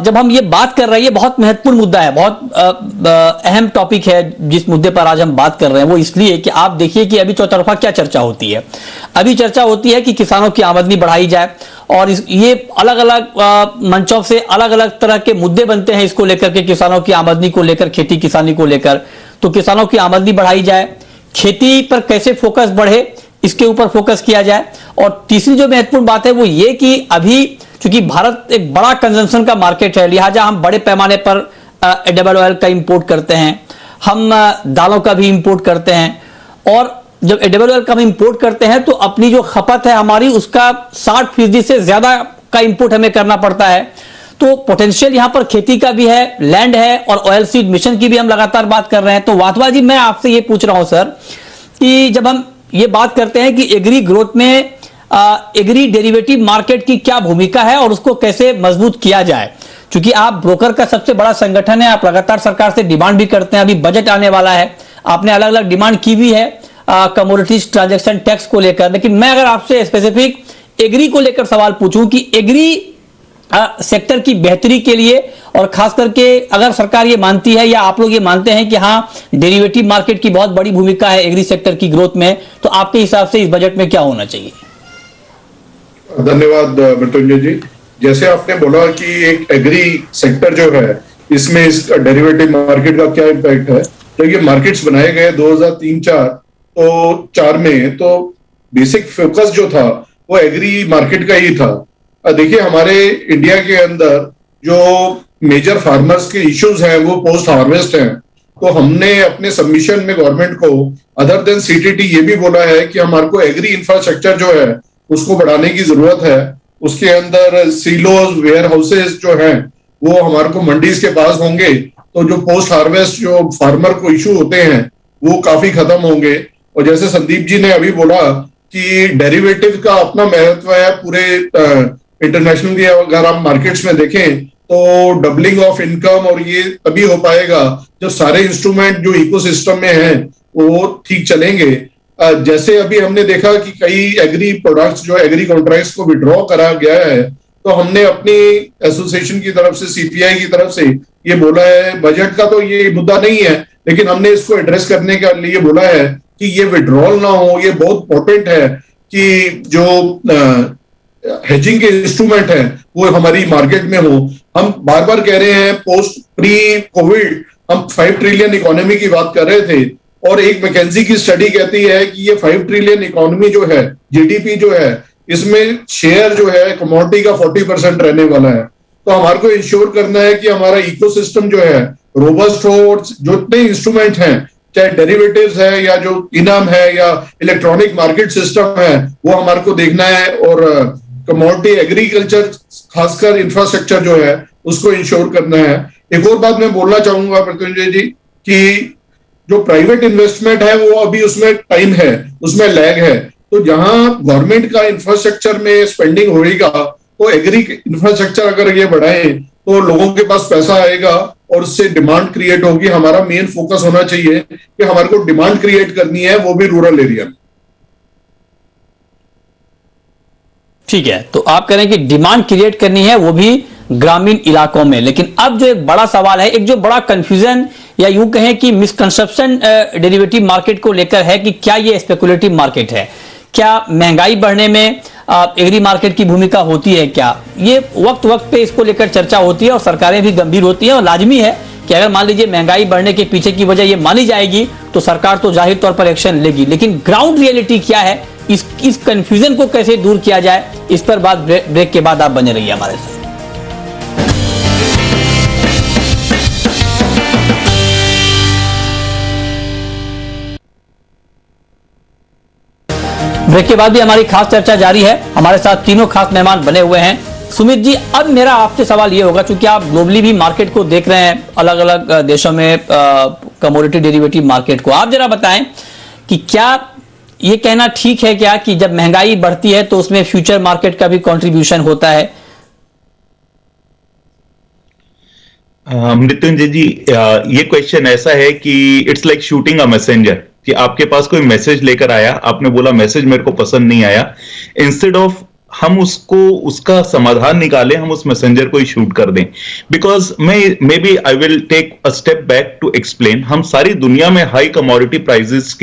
जब हम ये बात कर रहे हैं, ये बहुत महत्वपूर्ण मुद्दा है, बहुत अहम टॉपिक है जिस मुद्दे पर आज हम बात कर रहे हैं। वो इसलिए कि आप देखिए कि अभी चौतरफा क्या चर्चा होती है। अभी चर्चा होती है कि किसानों की आमदनी बढ़ाई जाए, और ये अलग अलग मंचों से अलग अलग तरह के मुद्दे बनते हैं इसको लेकर के, किसानों की आमदनी को लेकर, खेती किसानी को लेकर। तो किसानों की आमदनी बढ़ाई जाए, खेती पर कैसे फोकस बढ़े इसके ऊपर फोकस किया जाए। और तीसरी जो महत्वपूर्ण बात है वो ये कि अभी चूंकि भारत एक बड़ा कंजम्पशन का मार्केट है, लिहाजा हम बड़े पैमाने पर एडिबल ऑयल का इंपोर्ट करते हैं, हम दालों का भी इंपोर्ट करते हैं। और जब एडिबल ऑयल का हम इंपोर्ट करते हैं तो अपनी जो खपत है हमारी, उसका 60% से ज्यादा का इंपोर्ट हमें करना पड़ता है। तो पोटेंशियल यहां पर खेती का भी है, लैंड है, और ऑयल सीड मिशन की भी हम लगातार बात कर रहे हैं। तो वाधवा जी, मैं आपसे ये पूछ रहा हूं सर कि जब हम ये बात करते हैं कि एग्री ग्रोथ में एग्री डेरिवेटिव मार्केट की क्या भूमिका है और उसको कैसे मजबूत किया जाए, क्योंकि आप ब्रोकर का सबसे बड़ा संगठन है, आप लगातार सरकार से डिमांड भी करते हैं। अभी बजट आने वाला है, आपने अलग अलग डिमांड की भी है कमोडिटीज ट्रांजैक्शन टैक्स को लेकर। लेकिन मैं अगर आपसे स्पेसिफिक एग्री को लेकर सवाल पूछूं कि एग्री सेक्टर की बेहतरी के लिए, और खास करके अगर सरकार ये मानती है या आप लोग ये मानते हैं कि हाँ डेरिवेटिव मार्केट की बहुत बड़ी भूमिका है एग्री सेक्टर की ग्रोथ में, तो आपके हिसाब से इस बजट में क्या होना चाहिए? धन्यवाद मृत्युंजय जी। जैसे आपने बोला कि एक एग्री सेक्टर जो है, इसमें इस डेरिवेटिव मार्केट का क्या इम्पैक्ट है। तो ये मार्केट्स बनाए गए 2003-4 में, तो बेसिक फोकस जो था वो एग्री मार्केट का ही था। देखिए, हमारे इंडिया के अंदर जो मेजर फार्मर्स के इश्यूज हैं वो पोस्ट हार्वेस्ट हैं। तो हमने अपने सबमिशन में गवर्नमेंट को अदर देन सीटीटी ये भी बोला है कि हमारे को एग्री इंफ्रास्ट्रक्चर जो है उसको बढ़ाने की जरूरत है। उसके अंदर सीलोज, वेयर हाउसेज जो हैं वो हमारे को मंडीज के पास होंगे, तो जो पोस्ट हार्वेस्ट जो फार्मर को इशू होते हैं वो काफी खत्म होंगे। और जैसे संदीप जी ने अभी बोला कि डेरिवेटिव का अपना महत्व है पूरे इंटरनेशनली। अगर आप मार्केट्स में देखें तो डबलिंग ऑफ इनकम और ये तभी हो पाएगा जब सारे इंस्ट्रूमेंट जो इकोसिस्टम में हैं वो ठीक चलेंगे। जैसे अभी हमने देखा कि कई एग्री प्रोडक्ट्स जो एग्री कॉन्ट्रैक्ट्स को विड्रॉ करा गया है, तो हमने अपनी एसोसिएशन की तरफ से, सीपीआई की तरफ से ये बोला है, बजट का तो ये मुद्दा नहीं है लेकिन हमने इसको एड्रेस करने के लिए बोला है कि ये विड्रॉल ना हो। ये बहुत इंपॉर्टेंट है कि जो हेजिंग के इंस्ट्रूमेंट है वो हमारी मार्केट में हो। हम बार बार कह रहे हैं, पोस्ट प्री कोविड हम 5 ट्रिलियन इकोनॉमी की बात कर रहे थे, और एक मैकेंजी की स्टडी कहती है कि ये 5 ट्रिलियन इकोनॉमी जो है, जीडीपी जो है, इसमें शेयर जो है कमोडिटी का 40% रहने वाला है। तो हमारे को इंश्योर करना है कि हमारा इकोसिस्टम जो है रोबस्ट हो। जो इतने इंस्ट्रूमेंट हैं, चाहे डेरिवेटिव्स है या जो इनाम है या इलेक्ट्रॉनिक मार्केट सिस्टम है, वो हमारे को देखना है। और कमोडिटी, एग्रीकल्चर, खासकर इंफ्रास्ट्रक्चर जो है उसको इंश्योर करना है। एक और बात मैं बोलना चाहूंगा मृत्युंजय जी कि जो प्राइवेट इन्वेस्टमेंट है वो अभी उसमें टाइम है, उसमें लैग है। तो जहां गवर्नमेंट का इंफ्रास्ट्रक्चर में स्पेंडिंग होएगा, तो एग्री इंफ्रास्ट्रक्चर अगर ये बढ़ाए तो लोगों के पास पैसा आएगा और उससे डिमांड क्रिएट होगी। हमारा मेन फोकस होना चाहिए कि हमारे को डिमांड क्रिएट करनी है, वो भी रूरल एरिया में। ठीक है, तो आप कह रहे हैं कि डिमांड क्रिएट करनी है वो भी ग्रामीण इलाकों में। लेकिन अब जो एक बड़ा सवाल है, एक जो बड़ा कंफ्यूजन या यूं कहें कि मिसकंसेप्शन डेरिवेटिव मार्केट को लेकर है कि क्या ये स्पेकुलेटिव मार्केट है, क्या महंगाई बढ़ने में एग्री मार्केट की भूमिका होती है क्या? ये वक्त वक्त पे इसको लेकर चर्चा होती है और सरकारें भी गंभीर होती हैं। और लाजमी है कि अगर मान लीजिए महंगाई बढ़ने के पीछे की वजह ये मानी जाएगी तो सरकार तो जाहिर तौर पर एक्शन लेगी। लेकिन ग्राउंड रियलिटी क्या है, इस कंफ्यूजन को कैसे दूर किया जाए, इस पर बात ब्रेक के बाद आप बने रहिए हमारे साथ। ब्रेक के बाद भी हमारी खास चर्चा जारी है। हमारे साथ तीनों खास मेहमान बने हुए हैं। सुमित जी, अब मेरा आपसे सवाल ये होगा, क्योंकि आप ग्लोबली भी मार्केट को देख रहे हैं, अलग अलग देशों में कमोडिटी डेरिवेटिव मार्केट को, आप जरा बताएं कि क्या ये कहना ठीक है क्या कि जब महंगाई बढ़ती है तो उसमें फ्यूचर मार्केट का भी कंट्रीब्यूशन होता है? मृत्युंजय जी, ये क्वेश्चन ऐसा है कि it's like shooting a messenger, कि आपके पास कोई मैसेज लेकर आया, आपने बोला मैसेज मेरे को पसंद नहीं आया। इंस्टेड ऑफ हम उसका समाधान निकालें, हम उस मैसेंजर को ही शूट कर दें। Because maybe I will take a step back to explain. हम सारी दुनिया में हाई कमोडिटी प्राइसेस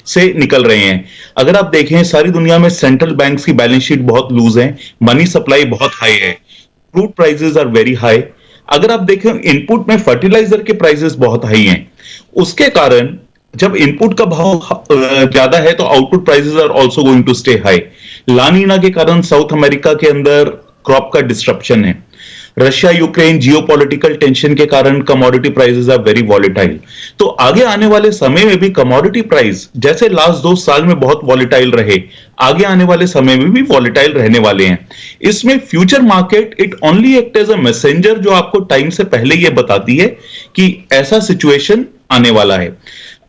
से निकल रहे हैं। अगर आप देखें सारी दुनिया में सेंट्रल बैंक्स की बैलेंस शीट बहुत लूज है, मनी सप्लाई बहुत हाई है, crude prices are very high. अगर आप देखें इनपुट में फर्टिलाइजर के प्राइसेस बहुत हाई हैं। उसके कारण जब इनपुट का भाव ज्यादा है तो output prices are also going to stay high. La Nina के कारण साउथ अमेरिका के अंदर क्रॉप का डिस्ट्रप्शन है। रशिया यूक्रेन जियोपॉलिटिकल टेंशन के कारण commodity prices are very volatile. तो आगे आने वाले समय में भी कमोडिटी प्राइस जैसे लास्ट 2 साल में बहुत वॉलेटाइल रहे, आगे आने वाले समय में भी वॉलेटाइल रहने वाले हैं। इसमें future market it only act as a messenger, जो आपको टाइम से पहले यह बताती है कि ऐसा सिचुएशन आने वाला है।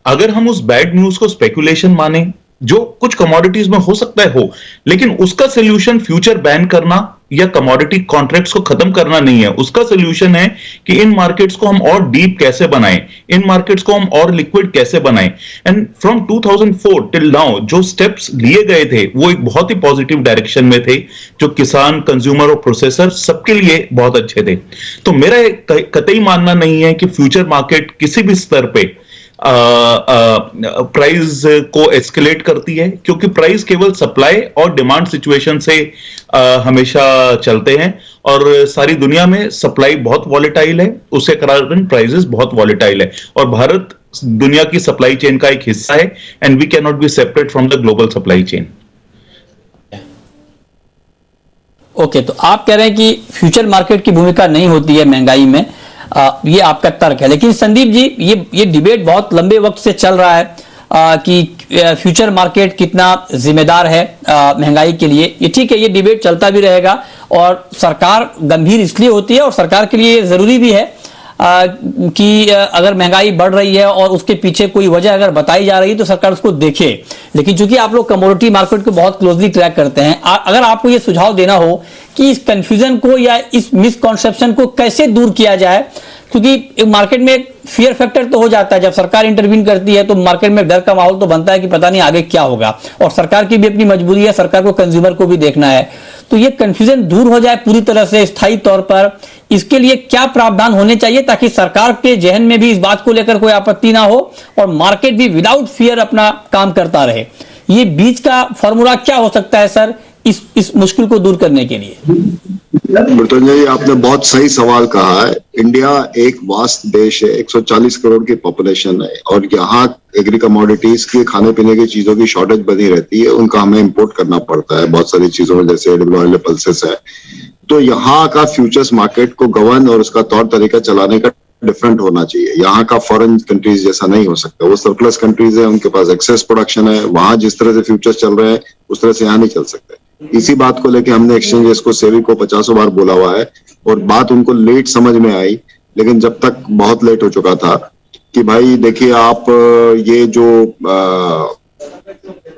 अगर हम उस बैड न्यूज को स्पेकुलेशन माने, जो कुछ कमोडिटीज में हो सकता है हो, लेकिन उसका सोल्यूशन फ्यूचर बैन करना या कमोडिटी कॉन्ट्रैक्ट्स को खत्म करना नहीं है। उसका सोल्यूशन है कि इन मार्केट्स को हम और डीप कैसे बनाएं, इन मार्केट्स को हम और लिक्विड कैसे बनाएं। एंड फ्रॉम 2004 टिल नाउ जो स्टेप्स लिए गए थे वो एक बहुत ही पॉजिटिव डायरेक्शन में थे, जो किसान, कंज्यूमर और प्रोसेसर सबके लिए बहुत अच्छे थे। तो मेरा कतई मानना नहीं है कि फ्यूचर मार्केट किसी भी स्तर पे प्राइस को एस्केलेट करती है, क्योंकि प्राइस केवल सप्लाई और डिमांड सिचुएशन से हमेशा चलते हैं। और सारी दुनिया में सप्लाई बहुत वॉलेटाइल है, उसके कारण प्राइसेस बहुत वॉलेटाइल है। और भारत दुनिया की सप्लाई चेन का एक हिस्सा है and we can not be separate from the global supply chain. Okay, तो आप कह रहे हैं कि फ्यूचर मार्केट की भूमिका नहीं होती है महंगाई में, ये आपका तर्क है। लेकिन संदीप जी, ये डिबेट बहुत लंबे वक्त से चल रहा है कि फ्यूचर मार्केट कितना जिम्मेदार है महंगाई के लिए। ये ठीक है, ये डिबेट चलता भी रहेगा और सरकार गंभीर इसलिए होती है और सरकार के लिए जरूरी भी है कि अगर महंगाई बढ़ रही है और उसके पीछे कोई वजह अगर बताई जा रही है तो सरकार उसको देखे। लेकिन चूंकि आप लोग कमोडिटी मार्केट को बहुत क्लोजली ट्रैक करते हैं, अगर आपको ये सुझाव देना हो कि इस कंफ्यूजन को या इस मिसकॉन्सेप्शन को कैसे दूर किया जाए, क्योंकि मार्केट में एक फियर फैक्टर तो हो जाता है, जब सरकार इंटरवीन करती है तो मार्केट में डर का माहौल तो बनता है कि पता नहीं आगे क्या होगा, और सरकार की भी अपनी मजबूरी है, सरकार को कंज्यूमर को भी देखना है। तो ये कंफ्यूजन दूर हो जाए पूरी तरह से स्थायी तौर पर, इसके लिए क्या प्रावधान होने चाहिए ताकि सरकार के जहन में भी इस बात को लेकर कोई आपत्ति ना हो और मार्केट भी विदाउट फियर अपना काम करता रहे? ये बीच का फॉर्मूला क्या हो सकता है सर इस मुश्किल को दूर करने के लिए? मृत्युंजय जी, आपने बहुत सही सवाल कहा है। इंडिया एक वास्ट देश है, 140 करोड़ की पॉपुलेशन है और यहाँ एग्री कमोडिटीज की, खाने पीने की चीजों की शॉर्टेज बनी रहती है। उनका हमें इंपोर्ट करना पड़ता है बहुत सारी चीजों में, जैसे एडिबल ऑयल, पल्सेस है। तो यहाँ का फ्यूचर्स मार्केट को गवर्न और उसका तौर तरीका चलाने का डिफरेंट होना चाहिए। यहाँ का फॉरेन कंट्रीज जैसा नहीं हो सकता। वो सरप्लस कंट्रीज है, उनके पास एक्सेस प्रोडक्शन है, वहां जिस तरह से फ्यूचर्स चल रहे हैं उस तरह से यहाँ नहीं चल सकते। इसी बात को लेके हमने एक्सचेंजेस को, सेबी को 50 बार बोला हुआ है और बात उनको लेट समझ में आई, लेकिन जब तक बहुत लेट हो चुका था कि भाई देखिए आप ये जो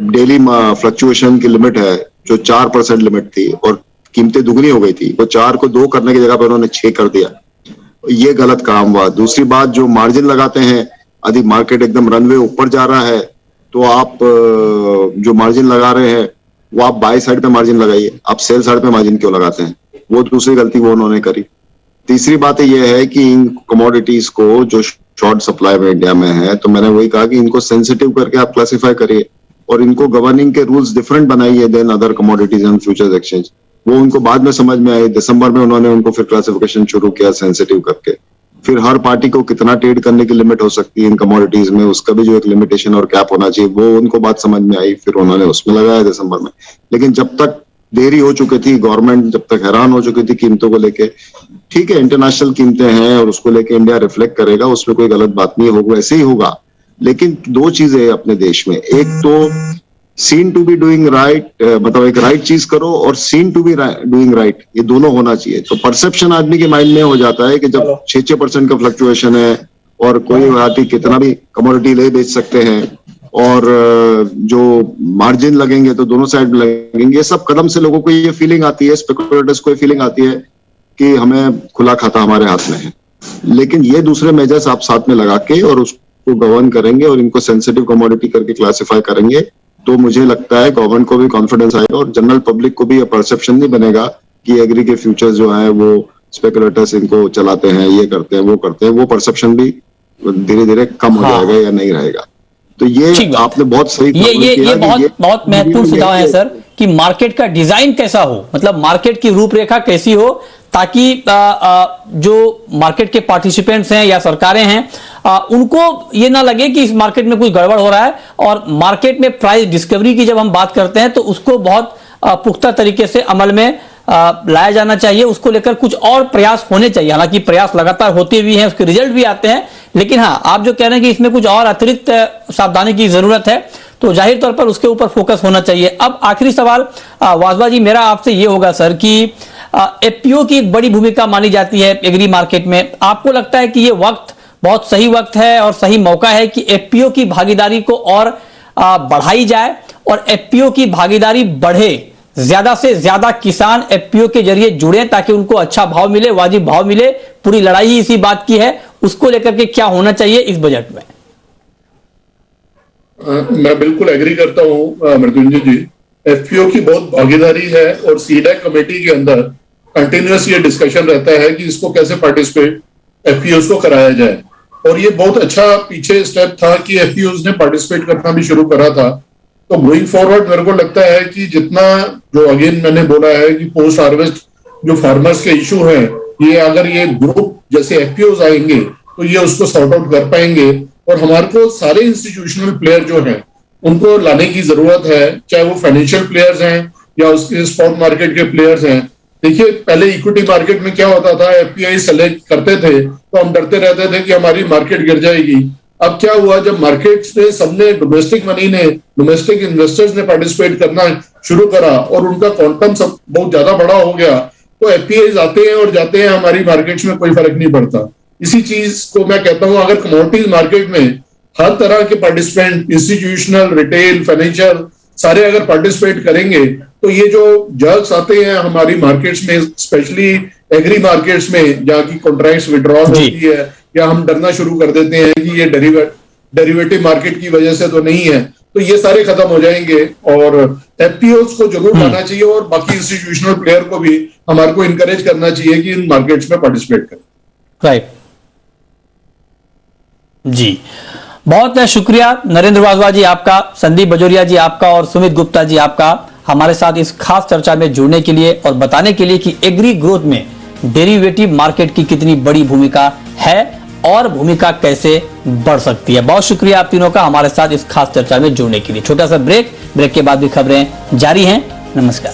डेली फ्लक्चुएशन की लिमिट है जो 4% लिमिट थी और कीमतें दुगनी हो गई थी, वो 4 को 2 करने की जगह पर उन्होंने 6 कर दिया। ये गलत काम हुआ। दूसरी बात, जो मार्जिन लगाते हैं, यदि मार्केट एकदम रनवे ऊपर जा रहा है तो आप जो मार्जिन लगा रहे हैं वो आप बाय साइड पे मार्जिन लगाइए, आप सेल साइड पे मार्जिन क्यों लगाते हैं? वो दूसरी गलती वो उन्होंने करी। तीसरी बात ये है कि इन कमोडिटीज को जो शॉर्ट सप्लाई में इंडिया में है, तो मैंने वही कहा कि इनको सेंसिटिव करके आप क्लासिफाई करिए और इनको गवर्निंग के रूल्स डिफरेंट बनाइए then other commodities and futures exchange. वो उनको बाद में समझ में आई, दिसंबर में उन्होंने उनको फिर क्लासिफिकेशन शुरू किया सेंसिटिव करके। फिर हर पार्टी को कितना ट्रेड करने की लिमिट हो सकती है इन कमोडिटीज में, उसका भी जो एक लिमिटेशन और कैप होना चाहिए, वो उनको बात समझ में आई, फिर उन्होंने उसमें लगाया दिसंबर में। लेकिन जब तक देरी हो चुकी थी, गवर्नमेंट जब तक हैरान हो चुकी थी कीमतों को लेके, ठीक है इंटरनेशनल कीमतें हैं और उसको लेके इंडिया रिफ्लेक्ट करेगा, उसमें कोई गलत बात नहीं होगा, ऐसे ही होगा। लेकिन 2 चीजें हैं अपने देश में, एक तो seen to be doing right, मतलब एक राइट चीज करो, और seen to be doing right, ये दोनों होना चाहिए। तो परसेप्शन आदमी के माइंड में हो जाता है कि जब 6% का फ्लक्चुएशन है और कोई पार्टी कितना भी कमोडिटी ले बेच सकते हैं और जो मार्जिन लगेंगे तो दोनों साइड में लगेंगे, ये सब कदम से लोगों को ये फीलिंग आती है, स्पेकुलेटर्स को ये फीलिंग आती है कि हमें खुला खाता हमारे हाथ में है। लेकिन ये दूसरे मेजर्स आप साथ में लगा के और उसको गवर्न करेंगे और इनको सेंसिटिव कमोडिटी करके क्लासिफाई करेंगे, तो मुझे लगता है गवर्नमेंट को भी कॉन्फिडेंस आएगा और जनरल पब्लिक को भी ये परसेप्शन नहीं बनेगा कि एग्री के फ्यूचर्स जो है वो स्पेकुलेटर्स इनको चलाते हैं, ये करते हैं, वो करते हैं। वो परसेप्शन भी धीरे धीरे कम हो जाएगा या नहीं रहेगा। तो ये आपने बहुत सही ये बहुत महत्वपूर्ण सुझाव है सर कि मार्केट का डिजाइन कैसा हो, मतलब मार्केट की रूपरेखा कैसी हो, ताकि जो मार्केट के पार्टिसिपेंट्स हैं या सरकारें हैं उनको ये ना लगे कि इस मार्केट में कुछ गड़बड़ हो रहा है। और मार्केट में प्राइस डिस्कवरी की जब हम बात करते हैं तो उसको बहुत पुख्ता तरीके से अमल में लाया जाना चाहिए, उसको लेकर कुछ और प्रयास होने चाहिए। हालांकि प्रयास लगातार होते भी हैं, उसके रिजल्ट भी आते हैं, लेकिन हाँ, आप जो कह रहे हैं कि इसमें कुछ और अतिरिक्त सावधानी की जरूरत है, तो जाहिर तौर पर उसके ऊपर फोकस होना चाहिए। अब आखिरी सवाल वासवा जी मेरा आपसे ये होगा सर कि एफपीओ की एक बड़ी भूमिका मानी जाती है एग्री मार्केट में। आपको लगता है कि ये वक्त बहुत सही वक्त है और सही मौका है कि एफपीओ की भागीदारी को और बढ़ाई जाए और एफपीओ की भागीदारी बढ़े, ज्यादा से ज्यादा किसान एफपीओ के जरिए जुड़े ताकि उनको अच्छा भाव मिले, वाजिब भाव मिले। पूरी लड़ाई ही इसी बात की है, उसको लेकर के क्या होना चाहिए इस बजट में? मैं बिल्कुल एग्री करता हूं मृत्युंजय जी। एफपीओ की बहुत भागीदारी है और सीडैक कमेटी के अंदर कंटिन्यूअस ये डिस्कशन रहता है कि इसको कैसे पार्टिसिपेट एफपीओ को कराया जाए। और ये बहुत अच्छा पीछे स्टेप था कि एफपीओ ने पार्टिसिपेट करना भी शुरू करा था। तो गोइंग फॉरवर्ड मेरे को लगता है कि जितना जो अगेन मैंने बोला है कि पोस्ट हार्वेस्ट जो फार्मर्स के इशू हैं, ये अगर ये ग्रुप जैसे एफपीओ आएंगे तो ये उसको सॉर्ट आउट कर पाएंगे। और हमारे को सारे इंस्टीट्यूशनल प्लेयर जो हैं उनको लाने की जरूरत है, चाहे वो फाइनेंशियल प्लेयर्स हैं या उसके स्पॉट मार्केट के प्लेयर्स हैं। देखिए पहले इक्विटी मार्केट में क्या होता था, एफपीआई सेलेक्ट करते थे तो हम डरते रहते थे कि हमारी मार्केट गिर जाएगी। अब क्या हुआ, जब मार्केट्स में सबने डोमेस्टिक मनी ने, डोमेस्टिक इन्वेस्टर्स ने पार्टिसिपेट करना शुरू करा और उनका क्वांटम सब बहुत ज्यादा बड़ा हो गया, तो एफपीआई आते हैं और जाते हैं, हमारी मार्केट्स में कोई फर्क नहीं पड़ता। इसी चीज को मैं कहता हूं, अगर कमोडिटीज मार्केट में हर तरह के पार्टिसिपेंट, इंस्टीट्यूशनल, रिटेल, फाइनेंशियल, सारे अगर पार्टिसिपेट करेंगे तो ये जो जर्क्स आते हैं हमारी मार्केट्स में, स्पेशली एग्री मार्केट्स में जहाँ की कॉन्ट्रैक्ट्स विड्रॉल होती है या हम डरना शुरू कर देते हैं कि ये डेरिवेटिव मार्केट की वजह से तो नहीं है, तो ये सारे खत्म हो जाएंगे। और एफपीओस को जरूर लाना चाहिए और बाकी इंस्टीट्यूशनल प्लेयर को भी हमारे को इनकरेज करना चाहिए कि इन मार्केट्स में पार्टिसिपेट करें। राइट जी, बहुत शुक्रिया नरेंद्र वासवा जी आपका, संदीप बजोरिया जी आपका और सुमित गुप्ता जी आपका हमारे साथ इस खास चर्चा में जुड़ने के लिए और बताने के लिए कि एग्री ग्रोथ में डेरिवेटिव मार्केट की कितनी बड़ी भूमिका है और भूमिका कैसे बढ़ सकती है। बहुत शुक्रिया आप तीनों का हमारे साथ इस खास चर्चा में जुड़ने के लिए। छोटा सा ब्रेक के बाद भी खबरें जारी हैं। नमस्कार।